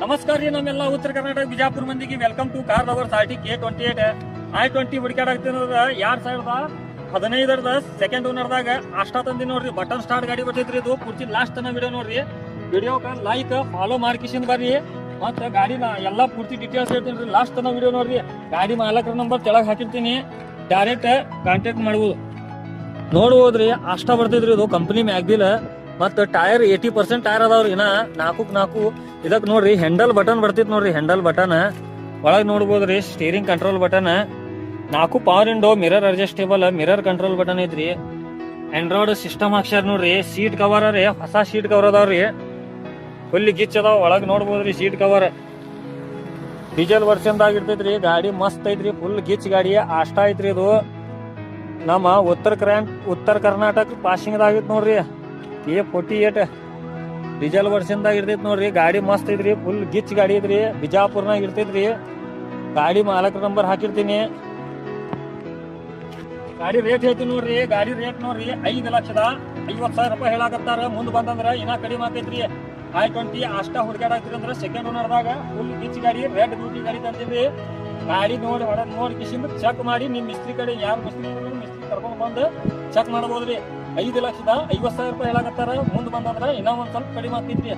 ನಮಸ್ಕಾರ ರೀ, ನಮ್ಮೆಲ್ಲ ಉತ್ತರ ಕರ್ನಾಟಕ ಬಿಜಾಪುರ ಮಂದಿಗೆ ವೆಲ್ಕಮ್ ಟು ಕಾರ್ ಲವರ್ಸ್ ಆರ್ಟಿಕ್ A28 I20 ಹುಡುಕಾಡಾಗ್ತಿರೋದ 2015 ಸೆಕೆಂಡ್ ಓನರ್ದಾಗ ಅಷ್ಟ ತಂದಿ ನೋಡ್ರಿ. ಬಟನ್ ಸ್ಟಾರ್ಟ್ ಗಾಡಿ ಬರ್ತೈತ್ರಿ. ಇದು ಪೂರ್ತಿ ಲಾಸ್ಟ್ ತನ ವಿಡಿಯೋ ನೋಡ್ರಿ. ವಿಡಿಯೋಕ ಲೈಕ್ ಫಾಲೋ ಮಾಡ್ಕಿಸಿನ್ ಬರ್ರಿ. ಮತ್ತ ಗಾಡಿನ ಎಲ್ಲಾ ಪೂರ್ತಿ ಡೀಟೇಲ್ಸ್ ಹೇಳ್ತೀನಿ. ಲಾಸ್ಟ್ ತನ ವಿಡಿಯೋ ನೋಡ್ರಿ. ಗಾಡಿ ಮಾಲಕರ ನಂಬರ್ ಕೆಳಗೆ ಹಾಕಿರ್ತೀನಿ, ಡೈರೆಕ್ಟ್ ಕಾಂಟ್ಯಾಕ್ಟ್ ಮಾಡ್ಬೋದು. ನೋಡ್ಬೋದ್ರಿ, ಅಷ್ಟ ಬರ್ತೈತ್ರಿ. ಇದು ಕಂಪನಿ ಮ್ಯಾಗ್ದಿಲ್ ಮತ್ತ ಟೈರ್ 80% ಟೈರ್ ಅದಾವ್ರಿ. ಇನ್ನ 4 ಇದಕ್ ನೋಡ್ರಿ ಹ್ಯಾಂಡಲ್ ಬಟನ್ ಬರ್ತೈತಿ ನೋಡ್ರಿ. ಹ್ಯಾಂಡಲ್ ಬಟನ್ ಒಳಗ್ ನೋಡ್ಬೋದ್ರಿ. Steering control button 4 power window, mirror adjustable, mirror control button ಐತ್ರಿ. ಆಂಡ್ರಾಯ್ಡ್ ಸಿಸ್ಟಮ್ ಹಾಕ್ಸ್ಯಾರ ನೋಡ್ರಿ. ಸೀಟ್ ಕವರ್ ರೀ, ಹೊಸ ಸೀಟ್ ಕವರ್ ಅದಾವ್ರಿ. ಫುಲ್ ಗಿಚ್ ಅದಾವ. ಒಳಗ್ ನೋಡ್ಬೋದ್ರಿ ಸೀಟ್ ಕವರ್. ಡೀಸೆಲ್ ವರ್ಷನ್ ದಾಗ ಇರ್ತೈತ್ರಿ. ಗಾಡಿ ಮಸ್ತ್ ಐತ್ರಿ. ಫುಲ್ ಗಿಚ್ ಗಾಡಿ ಅಷ್ಟ ಐತ್ರಿ. ಇದು ನಮ್ಮ ಉತ್ತರ ಕರ್ನಾಟಕ ಪಾಸಿಂಗ್ ದಾಗಿತ್ ನೋಡ್ರಿ. A48 ಡೀಸೆಲ್ ವರ್ಷನ್ ದಾಗ ಇರ್ತೈತಿ ನೋಡ್ರಿ. ಗಾಡಿ ಮಸ್ತ್ ಐತ್ರಿ. ಫುಲ್ ಗಿಚ್ ಗಾಡಿ ಐತ್ರಿ. ಬಿಜಾಪುರ್ನಾಗ ಇರ್ತೈತ್ರಿ. ಗಾಡಿ ಮಾಲಕರ ನಂಬರ್ ಹಾಕಿರ್ತೀನಿ. ಗಾಡಿ ರೇಟ್ ಹೇಳ್ತೀನಿ ನೋಡ್ರಿ. ಗಾಡಿ ರೇಟ್ ನೋಡ್ರಿ 5,50,000 ರೂಪಾಯಿ ಹೇಳಾಕತ್ತಾರ. ಮುಂದ್ ಬಂದಂದ್ರ ಇನ್ನ ಕಡಿಮೆ ಆಕೈತ್ರಿ. I20 ಅಷ್ಟ ಹುಡುಕಾಡಾಕ್ತಿರಿ ಅಂದ್ರ ಸೆಕೆಂಡ್ ಓನರ್ದಾಗ ಫುಲ್ ಗಿಚ್ ಗಾಡಿ, ರೆಡ್ ಬ್ಯೂಟಿ ಗಾಡಿ ತಂದಿದ್ರಿ. ಗಾಡಿ ನೋಡಿ ನೋಡಿ ಕಿಶಿಂದ ಚೆಕ್ ಮಾಡಿ ನಿಮ್ ಮಿಸ್ತ್ರಿ ಕಡೆ ಯಾರು ಮಿಸ್ತ್ರಿ ಕರ್ಕೊಂಡ್ ಬಂದು ಚೆಕ್ ಮಾಡಬಹುದ್ರಿ. 5,50,000 ರೂಪಾಯಿ ಹೇಳಾಕತ್ತಾರ. ಮುಂದ್ ಬಂದಂದ್ರ ಇನ್ನ ಒಂದ್ ಸ್ವಲ್ಪ ಕಡಿಮೆ ಆಕೈತ್ರಿ.